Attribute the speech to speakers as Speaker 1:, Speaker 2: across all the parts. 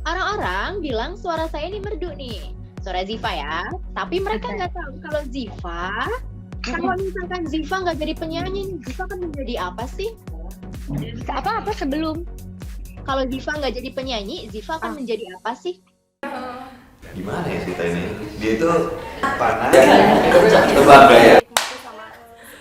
Speaker 1: Orang-orang bilang suara saya ini merdu nih, suara Ziva ya. Tapi mereka nggak tahu kalau Ziva, kalau misalkan Ziva nggak jadi penyanyi, Ziva kan menjadi apa sih?
Speaker 2: Apa sebelum?
Speaker 1: Kalau Ziva nggak jadi penyanyi, Ziva akan menjadi apa sih?
Speaker 3: Gimana ya cerita ini? Dia itu panas, terbangga ya.
Speaker 4: Sama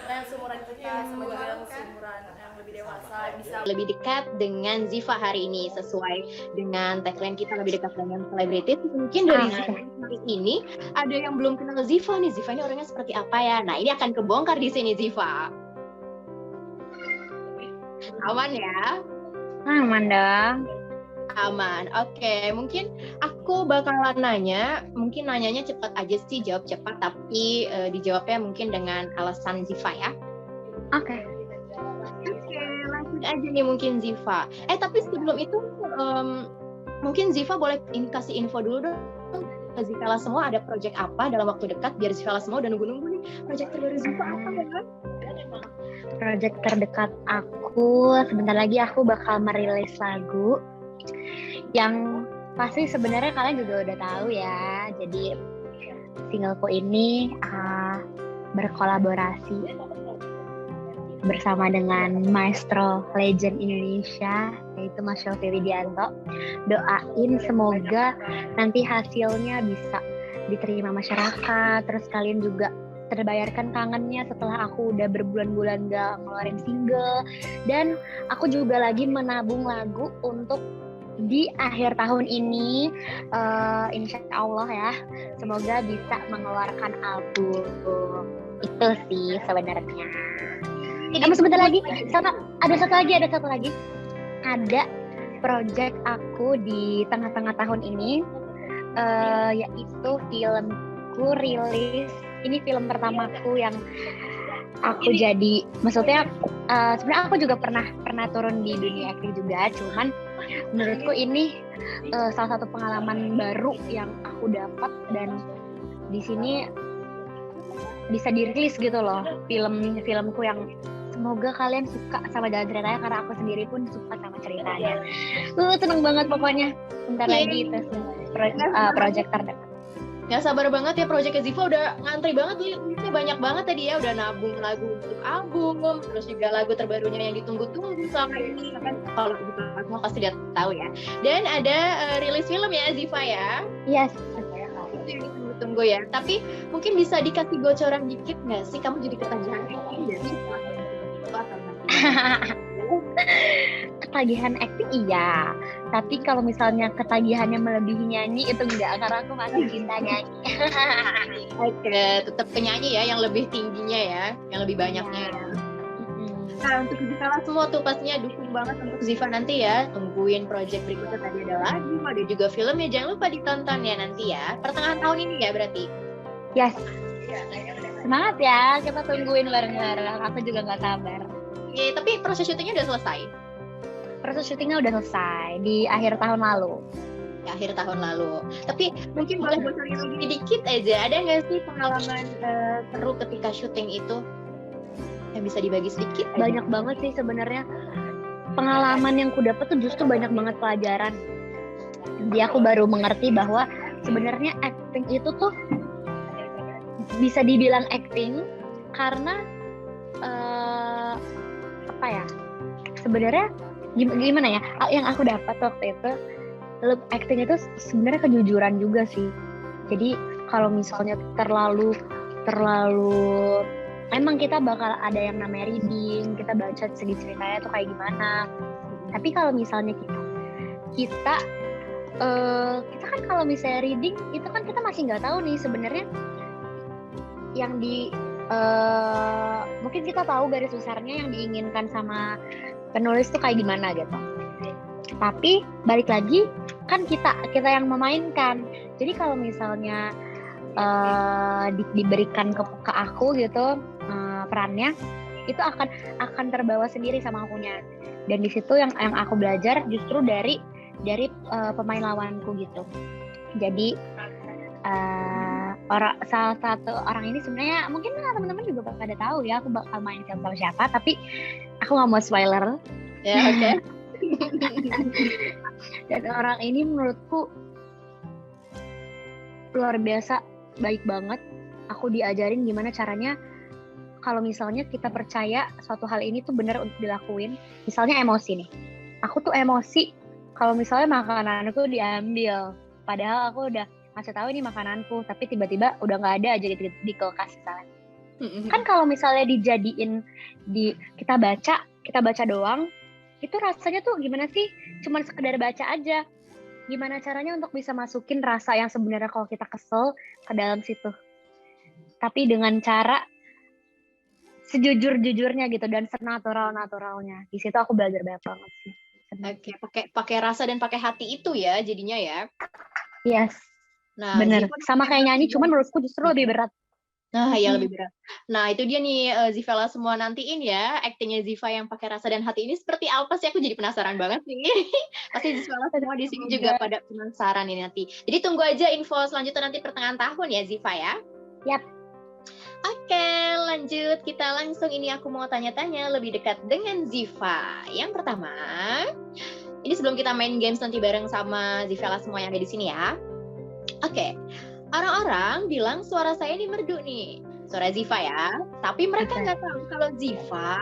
Speaker 4: yang seumuran kita, sama juga yang seumuran yang lebih dewasa bisa
Speaker 1: Lebih dekat dengan Ziva hari ini sesuai dengan tagline kita lebih dekat dengan selebritis. Mungkin dari hari ini ada yang belum kenal Ziva nih. Ziva ini orangnya seperti apa ya? Nah, ini akan kebongkar di sini Ziva. Aman ya?
Speaker 2: Aman dong.
Speaker 1: Aman. Oke, mungkin aku bakalan nanya, mungkin nanyanya cepat aja sih, jawab cepat tapi dijawabnya mungkin dengan alasan Ziva ya.
Speaker 2: Oke.
Speaker 1: Oke, langsung aja nih mungkin Ziva. Tapi sebelum itu mungkin Ziva boleh kasih info dulu dong. Ziva semua ada project apa dalam waktu dekat biar Ziva semua udah nunggu-nunggu nih project terbaru Ziva apa ya?
Speaker 2: Project terdekat aku sebentar lagi aku bakal merilis lagu yang pasti sebenarnya kalian juga udah tahu ya. Jadi singleku ini berkolaborasi bersama dengan maestro legend Indonesia yaitu Mas Syofi Widianto. Doain semoga nanti hasilnya bisa diterima masyarakat, terus kalian juga terbayarkan kangennya setelah aku udah berbulan-bulan gak ngeluarin single. Dan aku juga lagi menabung lagu untuk di akhir tahun ini, insya Allah ya, semoga bisa mengeluarkan album. Itu sih sebenarnya. Kamu sebentar lagi, ada satu lagi. Ada project aku di tengah-tengah tahun ini, yaitu filmku rilis. Ini film pertamaku yang aku jadi, maksudnya sebenarnya aku juga pernah turun di dunia acting juga, cuman menurutku ini salah satu pengalaman baru yang aku dapat dan di sini bisa dirilis gitu loh filmku yang semoga kalian suka sama jalan ceritanya karena aku sendiri pun suka sama ceritanya. Seneng banget pokoknya. Bentar lagi itu project terdekat.
Speaker 1: Gak sabar banget ya project Ziva, udah ngantri banget nih, banyak banget tadi ya, udah nabung lagu untuk album, terus juga lagu terbarunya yang ditunggu-tunggu selama ini kan, kalau semua pasti udah tahu ya. Dan ada rilis film ya Ziva ya.
Speaker 2: Yes.
Speaker 1: Itu yang ditunggu-tunggu ya. Tapi mungkin bisa dikasih bocoran dikit nggak sih, kamu jadi ketagihan acting ya?
Speaker 2: Ketagihan acting iya, tapi kalau misalnya ketagihannya melebihi nyanyi itu enggak, karena aku masih cinta nyanyi.
Speaker 1: Oke, tetap penyanyi ya yang lebih tingginya ya, yang lebih banyaknya ya. Nah, untuk Ziva semua tuh pastinya dukung banget untuk Ziva nanti ya, tungguin project berikutnya, tadi ada lagu, ada juga film ya, jangan lupa ditonton ya nanti ya, pertengahan tahun ini ya berarti.
Speaker 2: Yes. Semangat ya, kita tungguin bareng-bareng, aku juga gak sabar.
Speaker 1: Oke, tapi proses syutingnya udah selesai?
Speaker 2: Proses syutingnya udah selesai di akhir tahun lalu.
Speaker 1: Di akhir tahun lalu. Tapi mungkin boleh bocorin lagi dikit aja, ada nggak sih pengalaman seru ketika syuting itu yang bisa dibagi sedikit aja?
Speaker 2: Banyak banget sih sebenarnya. Pengalaman yang ku dapat tuh justru banyak banget pelajaran. Jadi aku baru mengerti bahwa sebenarnya acting itu tuh bisa dibilang acting karena apa ya, sebenarnya gimana ya, yang aku dapat waktu itu acting itu sebenarnya kejujuran juga sih. Jadi kalau misalnya terlalu emang kita bakal ada yang namanya reading, kita baca segi ceritanya tuh kayak gimana. Tapi kalau misalnya kita kan kalau misalnya reading itu kan kita masih nggak tahu nih sebenarnya yang mungkin kita tahu garis besarnya yang diinginkan sama penulis tuh kayak gimana gitu. Tapi balik lagi kan kita yang memainkan. Jadi kalau misalnya diberikan ke aku gitu perannya, itu akan terbawa sendiri sama akunya. Dan di situ yang aku belajar justru dari pemain lawanku gitu. Jadi salah satu orang ini sebenarnya mungkin teman-teman juga pada tahu ya aku bakal main film sama siapa, tapi aku nggak mau spoiler.
Speaker 1: Ya, oke.
Speaker 2: Dan orang ini menurutku luar biasa, baik banget. Aku diajarin gimana caranya kalau misalnya kita percaya suatu hal ini tuh benar untuk dilakuin. Misalnya emosi nih. Aku tuh emosi kalau misalnya makananku diambil. Padahal aku udah ngasih tahu ini makananku, tapi tiba-tiba udah nggak ada aja di kulkas misalnya. Kan kalau misalnya dijadiin kita baca doang, itu rasanya tuh gimana sih? Cuman sekedar baca aja. Gimana caranya untuk bisa masukin rasa yang sebenarnya kalau kita kesel ke dalam situ. Tapi dengan cara sejujur-jujurnya gitu dan senatural-naturalnya. Di situ aku belajar banyak banget sih.
Speaker 1: Oke, pakai rasa dan pakai hati itu ya jadinya ya.
Speaker 2: Yes.
Speaker 1: Nah,
Speaker 2: bener.
Speaker 1: Ziva
Speaker 2: Sama kayak nyanyi, cuman menurutku justru lebih berat.
Speaker 1: Nah, ya lebih berat. Nah, itu dia nih Zivela semua nantiin ya, aktingnya Ziva yang pakai rasa dan hati ini seperti apa sih? Aku jadi penasaran banget nih. Pasti Zivela semua di sini juga pada penasaran ini nanti. Jadi tunggu aja info selanjutnya nanti pertengahan tahun ya, Ziva ya.
Speaker 2: Yap.
Speaker 1: Oke, lanjut. Kita langsung ini aku mau tanya-tanya lebih dekat dengan Ziva. Yang pertama, ini sebelum kita main games nanti bareng sama Zivela semua yang ada di sini ya. Oke. Orang-orang bilang suara saya ini merdu nih, suara Ziva ya. Tapi mereka nggak tahu kalau Ziva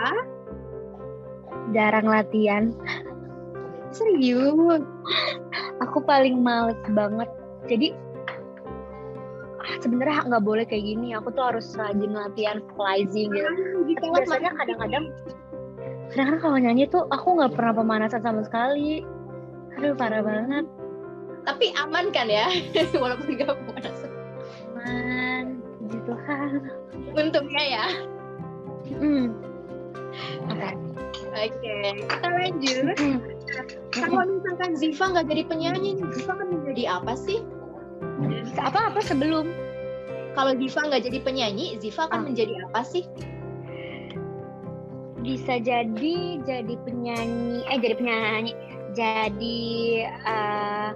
Speaker 2: jarang latihan.
Speaker 1: Serius?
Speaker 2: Aku paling males banget. Jadi sebenarnya nggak boleh kayak gini. Aku tuh harus rajin latihan vocalizing gitu. Tapi biasanya kadang-kadang kalau nyanyi tuh aku nggak pernah pemanasan sama sekali. Aduh parah banget.
Speaker 1: Tapi aman kan ya, walaupun gak pemanasan.
Speaker 2: Aman, puji Tuhan.
Speaker 1: Untungnya ya. Oke, kita lanjut. Kalau misalkan Ziva nggak jadi penyanyi, Ziva kan menjadi apa sih?
Speaker 2: Apa sebelum?
Speaker 1: Kalau Ziva nggak jadi penyanyi, Ziva akan menjadi apa sih?
Speaker 2: Bisa jadi penyanyi. Jadi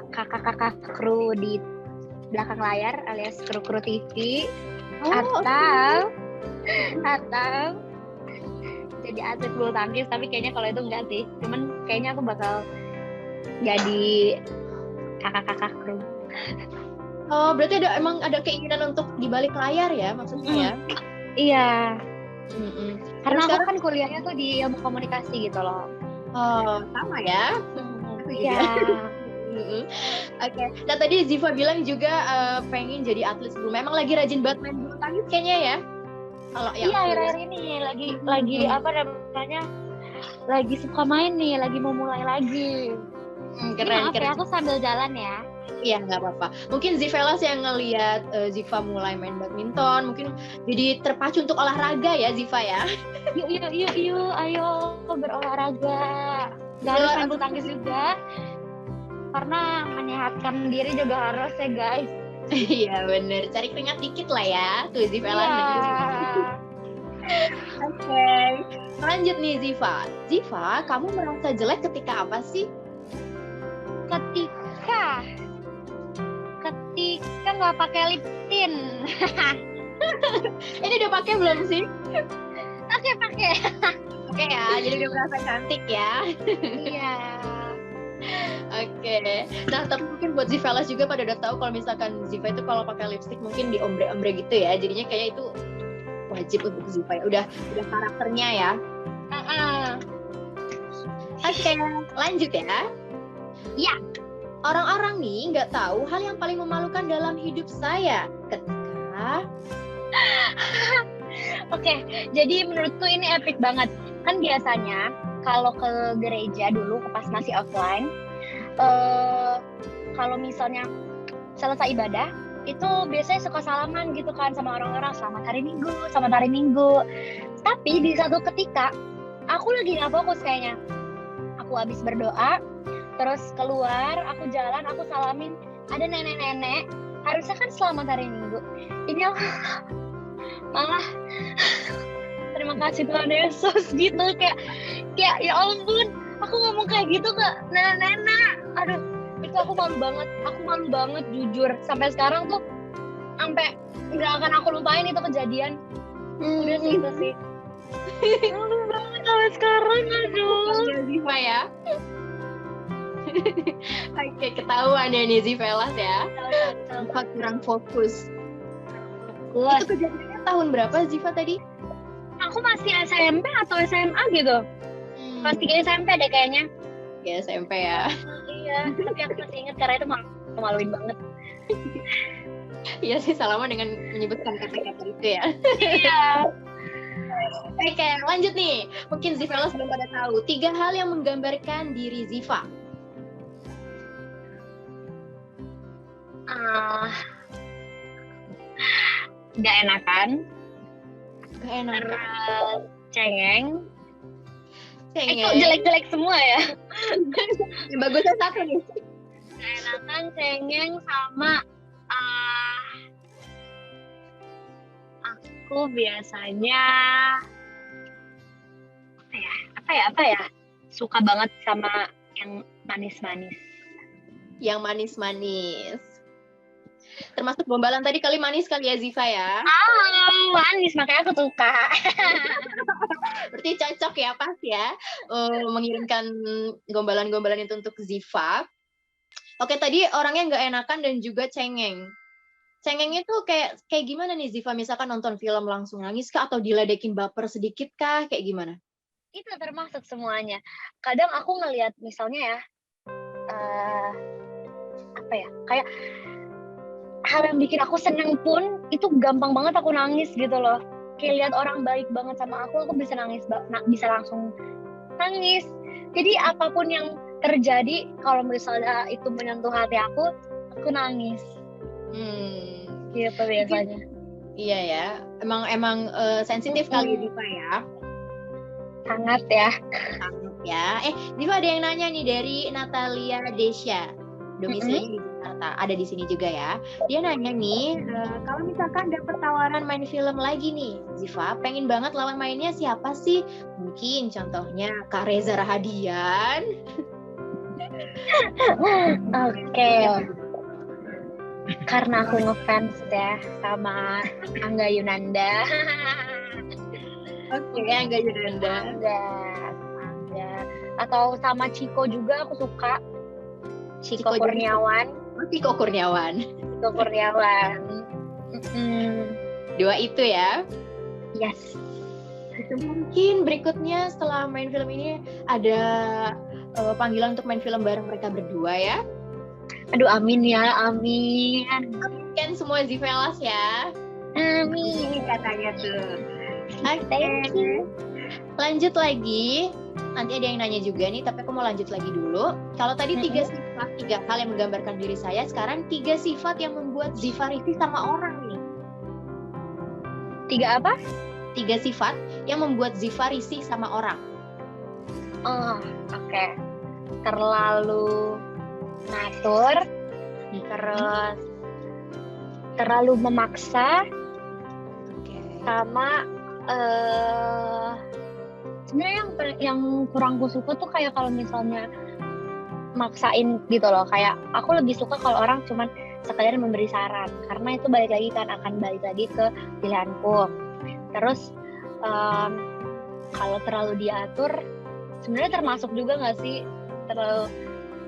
Speaker 2: kakak-kakak kru di belakang layar alias kru TV, atau jadi atlet bulu tangkis. Tapi kayaknya kalau itu enggak sih, cuman kayaknya aku bakal jadi kakak-kakak kru.
Speaker 1: Oh, berarti emang ada keinginan untuk di balik layar ya maksudnya ya?
Speaker 2: Iya. Karena
Speaker 1: aku
Speaker 2: kan kuliahnya tuh di ilmu komunikasi gitu loh.
Speaker 1: Oh, sama ya?
Speaker 2: Iya.
Speaker 1: Oke. Nah tadi Ziva bilang juga pengen jadi atlet sebelumnya. Emang lagi rajin banget main bulu tangkis kayaknya ya? Kalau
Speaker 2: iya akhir-akhir ini lagi apa namanya? Lagi suka main nih, lagi mau mulai lagi.
Speaker 1: Keren.
Speaker 2: Ya, aku sambil jalan ya.
Speaker 1: Iya nggak apa-apa. Mungkin Zivela yang ngelihat Ziva mulai main badminton, mungkin jadi terpacu untuk olahraga ya Ziva ya.
Speaker 2: Yuk, ayo berolahraga. Gak harus main bulu tangkis juga, karena menyehatkan diri juga harus ya guys.
Speaker 1: Iya bener, cari keringat dikit lah ya tuh Zivela. Oke, lanjut nih Ziva. Ziva, kamu merasa jelek ketika apa sih?
Speaker 2: Ketika nggak pakai lip tint.
Speaker 1: Ini udah pakai belum sih?
Speaker 2: Pakai.
Speaker 1: Oke ya, jadi udah merasa cantik ya.
Speaker 2: Iya.
Speaker 1: Oke. Nah, tapi mungkin buat Zivelas juga pada udah tahu kalau misalkan Ziva itu kalau pakai lipstick mungkin di ombre-ombre gitu ya. Jadinya kayak itu wajib untuk Ziva ya. Udah karakternya ya. Oke, lanjut ya.
Speaker 2: Iya.
Speaker 1: Orang-orang nih nggak tahu hal yang paling memalukan dalam hidup saya ketika
Speaker 2: Oke, jadi menurutku ini epic banget. Kan biasanya kalau ke gereja dulu pas masih offline, kalau misalnya selesai ibadah, itu biasanya suka salaman gitu kan sama orang-orang, selamat hari Minggu. Tapi di satu ketika, aku lagi nggak fokus kayaknya. Aku habis berdoa, terus keluar, aku jalan, aku salamin, ada nenek-nenek, harusnya kan selamat hari Minggu. Ini aku malah terima kasih Tuhan Yesus gitu, kayak ya ampun, aku ngomong kayak gitu ke nenek-nenek. Aduh, itu aku malu banget jujur. Sampai sekarang tuh sampai nggak akan aku lupain itu kejadian. Udah sih itu sih. Malu banget sampai sekarang, aduh.
Speaker 1: Ziva ya. Oke, ketahuan ya nih Zivelas ya. Ziva kurang fokus. Itu kejadiannya tahun berapa Ziva tadi?
Speaker 2: Aku masih SMP atau SMA gitu. Kelas 3 SMP deh kayaknya.
Speaker 1: Ya SMP ya.
Speaker 2: Iya, tapi aku masih ingat karena itu maluin banget.
Speaker 1: Iya sih, Salama dengan menyebutkan kata-kata itu ya.
Speaker 2: Iya.
Speaker 1: Oke, lanjut nih. Mungkin Zivelas belum pada tahu 3 hal yang menggambarkan diri Ziva.
Speaker 2: Gak enakan.
Speaker 1: Gak enak.
Speaker 2: Terus cengeng. Itu
Speaker 1: Cengeng.
Speaker 2: jelek-jelek semua ya.
Speaker 1: Yang bagusnya satu nih.
Speaker 2: Gak enakan, cengeng, sama aku biasanya apa ya suka banget sama yang manis-manis.
Speaker 1: Yang manis-manis. Termasuk Gombalan tadi kali manis kali ya Ziva ya.
Speaker 2: Manis, makanya aku suka.
Speaker 1: Berarti cocok ya, pas ya mengirimkan gombalan-gombalan itu untuk Ziva. Oke, tadi orangnya nggak enakan dan juga cengeng. Cengeng itu kayak gimana nih Ziva? Misalkan nonton film langsung nangis kah? Atau diledekin baper sedikit kah? Kayak gimana?
Speaker 2: Itu termasuk semuanya. Kadang aku ngelihat misalnya ya, kayak hal yang bikin aku seneng pun itu gampang banget aku nangis gitu loh. Kayak lihat orang baik banget sama aku bisa nangis, bisa langsung nangis. Jadi apapun yang terjadi, kalau misalnya itu menyentuh hati aku nangis. Gitu biasanya.
Speaker 1: Iya ya, emang sensitif kali Ziva ya.
Speaker 2: Sangat ya.
Speaker 1: Sangat ya. Ziva ada yang nanya nih dari Natalia Desya. Domisilinya di Jakarta, ada di sini juga ya. Dia nanya nih, kalau misalkan dapat tawaran main film lagi nih, Ziva pengen banget lawan mainnya siapa sih? Mungkin contohnya Kak Reza Rahadian.
Speaker 2: Oke. Karena aku ngefans ya sama Angga Yunanda.
Speaker 1: Oke, Angga Yunanda.
Speaker 2: Angga. Atau sama Ciko juga aku suka. Ciko Kurniawan.
Speaker 1: Ciko Kurniawan. Dua itu ya.
Speaker 2: Yes.
Speaker 1: Itu mungkin berikutnya setelah main film ini ada panggilan untuk main film bareng mereka berdua ya.
Speaker 2: Aduh, amin ya, amin.
Speaker 1: Kan semua Zivelas ya.
Speaker 2: Amin
Speaker 1: Katanya tuh. Oke.
Speaker 2: Thank you.
Speaker 1: Lanjut lagi. Nanti ada yang nanya juga nih, tapi aku mau lanjut lagi dulu. Kalau tadi 3 hal yang menggambarkan diri saya, sekarang 3 sifat yang membuat Ziva risih sama orang nih.
Speaker 2: 3 apa?
Speaker 1: 3 sifat yang membuat Ziva risih sama orang.
Speaker 2: Oke. Terlalu ngatur, terus terlalu memaksa, sama sebenarnya yang kurang aku suka tuh kayak kalau misalnya maksain gitu loh. Kayak aku lebih suka kalau orang cuman sekadar memberi saran, karena itu balik lagi ke pilihanku. Terus kalau terlalu diatur, sebenarnya termasuk juga nggak sih terlalu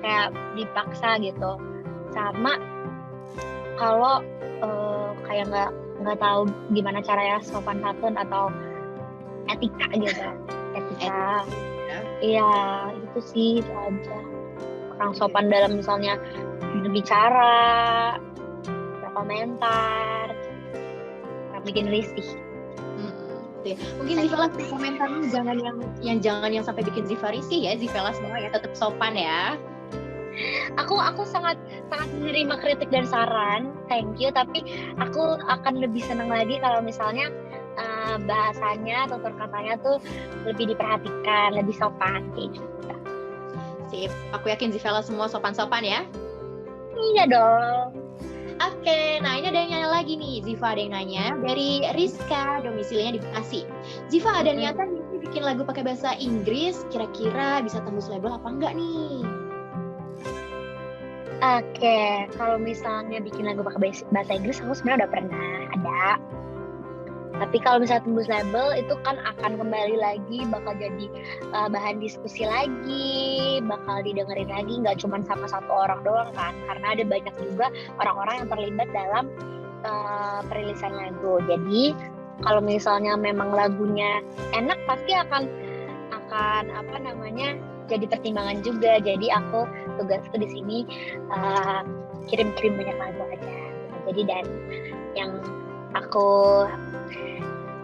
Speaker 2: kayak dipaksa gitu. Sama kalau kayak nggak tahu gimana caranya sopan santun atau etika gitu. Etika. Iya, itu sih, itu aja. Kurang sopan dalam misalnya berbicara, berkomentar, bikin risih.
Speaker 1: Mungkin Ziva komentarnya jangan yang sampai bikin Ziva risih ya. Ziva semua ya, tetap sopan ya.
Speaker 2: Aku sangat menerima kritik dan saran, thank you. Tapi aku akan lebih senang lagi kalau misalnya bahasanya, tutur katanya tuh lebih diperhatikan, lebih sopan kayak gitu.
Speaker 1: Sip, aku yakin Ziva semua sopan-sopan ya.
Speaker 2: Iya dong.
Speaker 1: Oke, nah ini ada yang nanya lagi nih. Ziva ada yang nanya dari Rizka, domisilinya di Bekasi. Ziva ada niatan bikin lagu pakai bahasa Inggris, kira-kira bisa tembus label apa enggak nih?
Speaker 2: Oke, kalau misalnya bikin lagu pakai bahasa Inggris, aku sebenarnya udah pernah ada. Tapi kalau misalnya tembus label itu kan akan kembali lagi, bakal jadi bahan diskusi lagi, bakal didengerin lagi, nggak cuma sama satu orang doang kan, karena ada banyak juga orang-orang yang terlibat dalam perilisan lagu. Jadi kalau misalnya memang lagunya enak, pasti akan jadi pertimbangan juga. Jadi aku tugasku di sini kirim-kirim banyak lagu aja. Jadi dan yang aku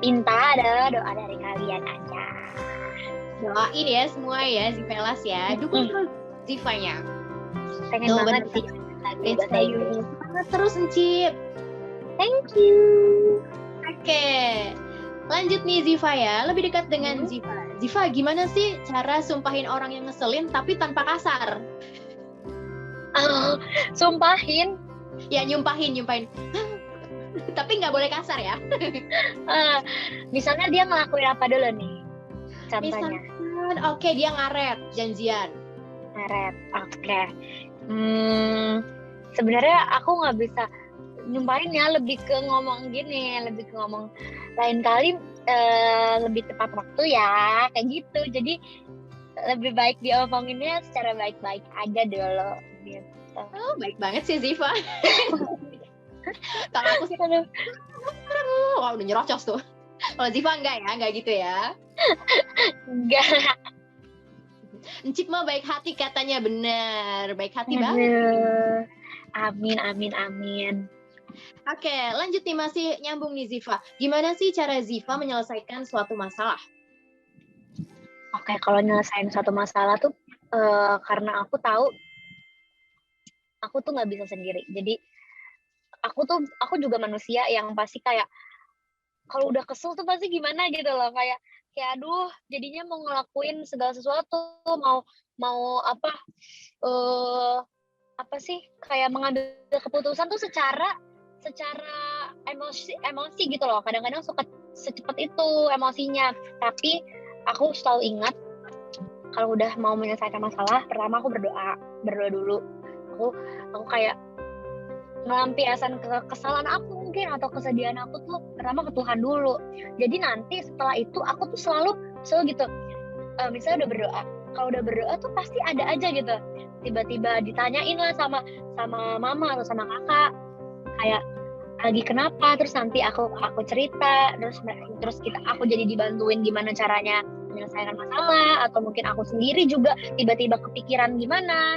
Speaker 2: minta adalah doa dari kalian aja.
Speaker 1: Doain ya semua ya Zivelas ya. Dukung terus Zivanya.
Speaker 2: Pengen banget sih lagu bahasa Inggris.
Speaker 1: Semangat terus Encip.
Speaker 2: Thank you.
Speaker 1: Oke. Lanjut nih Ziva ya. Lebih dekat dengan Ziva. Ziva, gimana sih cara sumpahin orang yang ngeselin tapi tanpa kasar?
Speaker 2: Sumpahin?
Speaker 1: Ya nyumpahin. Tapi nggak boleh kasar ya.
Speaker 2: Misalnya dia ngelakuin apa dulu nih? Contohnya.
Speaker 1: Misalkan, oke, dia ngaret, janjian.
Speaker 2: Ngaret, oke. Sebenarnya aku nggak bisa nyumpahin ya, lebih ke ngomong lain kali lebih tepat waktu ya, kayak gitu. Jadi lebih baik diomonginnya secara baik-baik aja dulu. Gitu.
Speaker 1: Oh, baik banget sih Ziva. Kalau aku sih wah udah nyerocos tuh. Kalau Ziva enggak gitu ya.
Speaker 2: Enggak.
Speaker 1: Encip mah baik hati katanya, bener. Baik hati banget.
Speaker 2: Amin.
Speaker 1: Oke, lanjut nih, masih nyambung nih Ziva. Gimana sih cara Ziva menyelesaikan suatu masalah?
Speaker 2: Oke, kalau nyelesain suatu masalah tuh karena aku tahu aku tuh nggak bisa sendiri. Jadi aku juga manusia yang pasti kayak kalau udah kesel tuh pasti gimana gitu loh, kayak aduh jadinya mau ngelakuin segala sesuatu, mau apa sih, kayak mengambil keputusan tuh secara emosi gitu loh. Kadang-kadang suka secepat itu emosinya, tapi aku selalu ingat kalau udah mau menyelesaikan masalah, pertama aku berdoa dulu. Aku kayak melampiaskan kesalahan aku mungkin atau kesedihan aku tuh pertama ke Tuhan dulu. Jadi nanti setelah itu aku tuh selalu gitu. Misalnya udah berdoa, kalau udah berdoa tuh pasti ada aja gitu. Tiba-tiba ditanyain lah sama mama atau sama kakak, kayak lagi kenapa, terus nanti aku cerita, terus aku jadi dibantuin gimana caranya menyelesaikan masalah, atau mungkin aku sendiri juga tiba-tiba kepikiran gimana.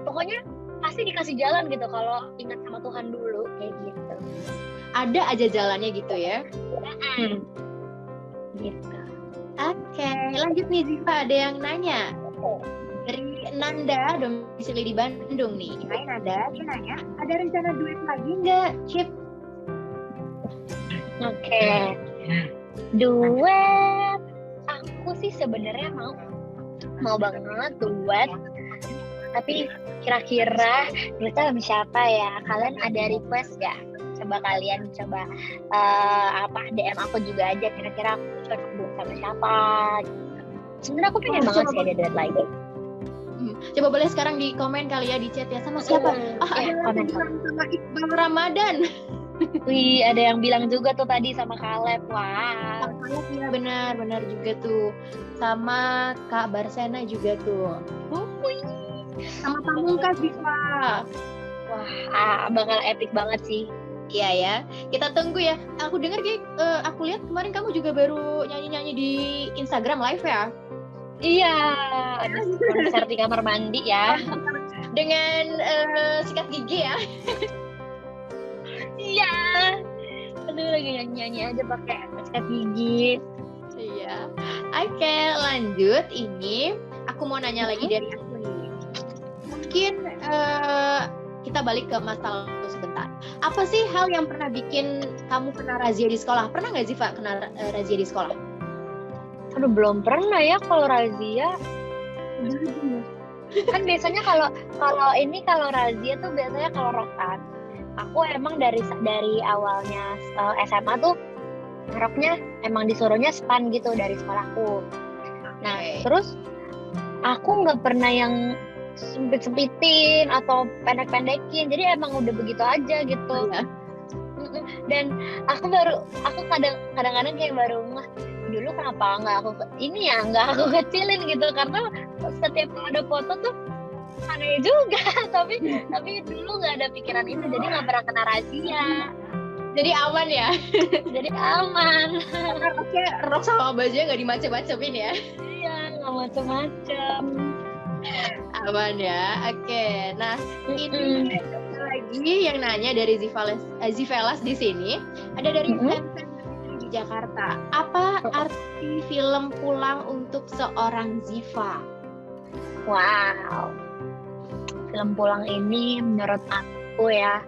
Speaker 2: Pokoknya pasti dikasih jalan gitu kalau ingat sama Tuhan dulu, kayak gitu.
Speaker 1: Ada aja jalannya gitu ya.
Speaker 2: Gitu.
Speaker 1: Oke, lanjut nih Ziva, ada yang nanya dari Nanda, domisili di Bandung nih. Hai Nanda, dia nanya, ada rencana duet lagi nggak, Cip?
Speaker 2: Oke. Duet, aku sih sebenarnya mau banget duet. Tapi kira-kira duetnya sama siapa ya? Kalian ada request nggak? Coba kalian DM aku juga aja, kira-kira aku cocok duet sama siapa gitu. Sebenarnya aku pengen banget sih ada duet lagi.
Speaker 1: Coba boleh sekarang di komen kali ya, di chat ya, sama siapa? Ada
Speaker 2: komen
Speaker 1: sama Iqbal Ramadan.
Speaker 2: Wih, ada yang bilang juga tuh tadi sama Kaleb. Wah.
Speaker 1: Sama Kaleb ya, benar juga tuh. Sama Kak Barsena juga tuh. Sama Pamungkas bisa.
Speaker 2: Wah, bakal epic banget sih.
Speaker 1: Iya ya, kita tunggu ya. Aku dengar aku lihat kemarin kamu juga baru nyanyi di Instagram live ya?
Speaker 2: Iya, ada konser di kamar mandi ya.
Speaker 1: Dengan sikat gigi ya.
Speaker 2: Iya. Aduh, lagi nyanyi aja pakai sikat gigi.
Speaker 1: Iya. Oke, lanjut. Ini aku mau nanya lagi dari aku nih. Mungkin kita balik ke masa lalu sebentar. Apa sih hal yang pernah bikin kamu kena razia di sekolah? Pernah nggak Ziva kena razia di sekolah?
Speaker 2: Aduh, belum pernah ya kalau razia. Kan biasanya kalau razia tuh biasanya kalau rokan. Aku emang dari awalnya SMA tuh roknya emang disuruhnya span gitu dari sekolahku. Nah, terus aku nggak pernah yang sempit-sempitin atau pendek-pendekin. Jadi emang udah begitu aja gitu. Dan aku kadang-kadang kayak baru ngeh, dulu kenapa nggak aku kecilin gitu, karena setiap ada foto tuh aneh juga. tapi dulu nggak ada pikiran itu, jadi nggak pernah kena razia,
Speaker 1: Jadi aman ya.
Speaker 2: jadi aman.
Speaker 1: Rok sama bajunya nggak dimacem-macemin ya.
Speaker 2: Iya, nggak macem-macem.
Speaker 1: Aman ya. Oke. Nah, ini lagi yang nanya dari Zivelas di sini. Ada dari di Jakarta. Apa arti film Pulang untuk seorang Ziva?
Speaker 2: Wow, film Pulang ini menurut aku ya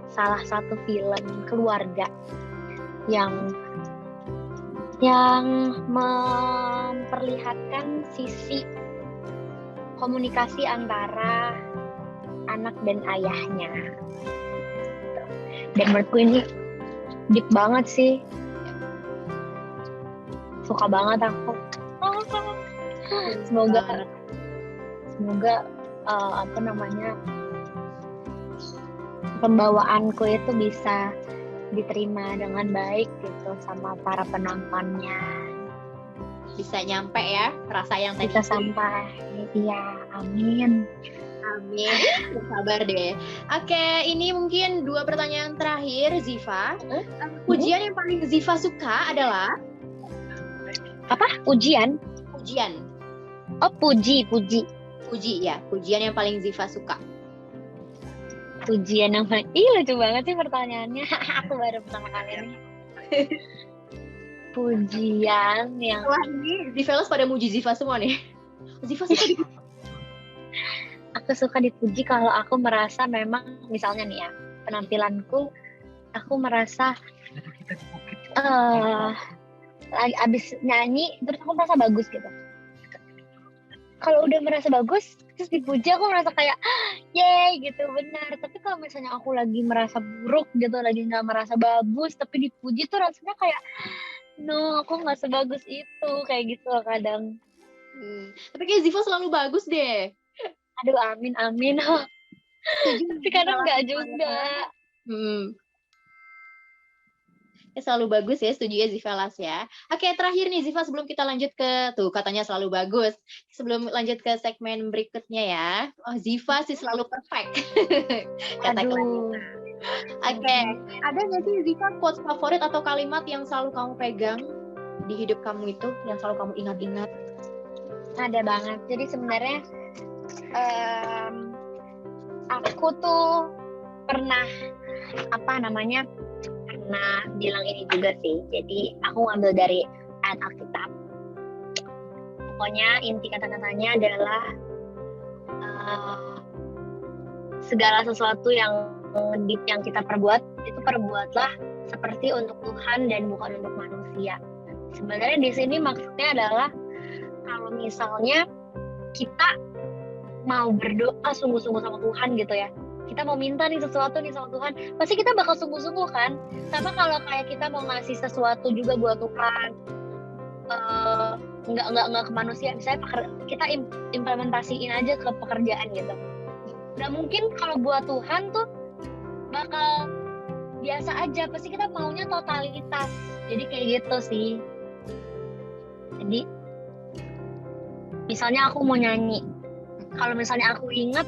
Speaker 2: salah satu film keluarga yang memperlihatkan sisi komunikasi antara anak dan ayahnya. Dan menurutku ini deep banget sih. Suka banget aku. Semoga pembawaanku itu bisa diterima dengan baik gitu sama para penontonnya.
Speaker 1: Bisa nyampe ya rasa yang tadi.
Speaker 2: Bisa sampai. Iya, amin.
Speaker 1: Amin. Sabar deh. Oke, ini mungkin 2 pertanyaan terakhir, Ziva. Pujian yang paling Ziva suka adalah
Speaker 2: apa? Ujian?
Speaker 1: Pujian.
Speaker 2: Oh, puji.
Speaker 1: Puji ya, pujian yang paling Ziva suka.
Speaker 2: Pujian yang paling... lucu banget sih pertanyaannya. Aku baru pertama kali ini. Pujian yang...
Speaker 1: Wah, ini Zivelas pada muji Ziva semua nih. Ziva suka dipuji.
Speaker 2: Aku suka dipuji kalau aku merasa memang, misalnya nih ya, penampilanku, aku merasa abis nyanyi, terus aku merasa bagus gitu. Kalau udah merasa bagus, terus dipuji, aku merasa kayak, yeay gitu, benar. Tapi kalau misalnya aku lagi merasa buruk gitu, lagi nggak merasa bagus, tapi dipuji tuh rasanya kayak, no, aku nggak sebagus itu, kayak gitu loh kadang.
Speaker 1: Tapi kayak Ziva selalu bagus deh.
Speaker 2: Aduh, amin. Tapi kadang nggak juga.
Speaker 1: Ya, selalu bagus ya, setuju ya Zivelas ya. Oke, terakhir nih Ziva, sebelum kita lanjut ke, tuh katanya selalu bagus. Sebelum lanjut ke segmen berikutnya ya. Oh, Ziva sih selalu perfect.
Speaker 2: Aduh.
Speaker 1: Oke, ada nggak sih Ziva quotes favorit atau kalimat yang selalu kamu pegang di hidup kamu itu, yang selalu kamu ingat-ingat?
Speaker 2: Ada banget. Jadi sebenarnya aku tuh pernah bilang ini juga sih. Jadi aku ngambil dari ayat Alkitab. Pokoknya inti kata-katanya adalah segala sesuatu yang kita perbuat itu perbuatlah seperti untuk Tuhan dan bukan untuk manusia. Sebenarnya di sini maksudnya adalah kalau misalnya kita mau berdoa sungguh-sungguh sama Tuhan gitu ya, kita mau minta nih sesuatu nih sama Tuhan, pasti kita bakal sungguh-sungguh kan. Sama kalau kayak kita mau ngasih sesuatu juga buat Tuhan, nggak ke manusia, misalnya kita implementasiin aja ke pekerjaan gitu. Nggak mungkin kalau buat Tuhan tuh bakal biasa aja, pasti kita maunya totalitas. Jadi kayak gitu sih. Jadi misalnya aku mau nyanyi, kalau misalnya aku inget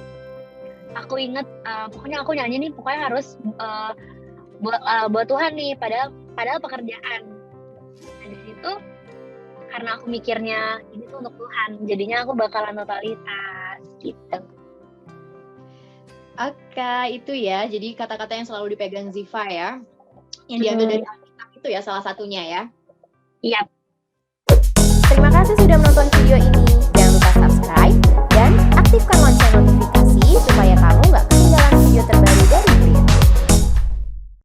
Speaker 2: pokoknya aku nyanyi nih, pokoknya harus buat Tuhan nih, padahal pekerjaan. Nah di situ karena aku mikirnya ini tuh untuk Tuhan, jadinya aku bakalan totalitas gitu.
Speaker 1: Oke, itu ya. Jadi kata-kata yang selalu dipegang Ziva ya, yang diambil dari Alkitab itu ya salah satunya ya.
Speaker 2: Iya.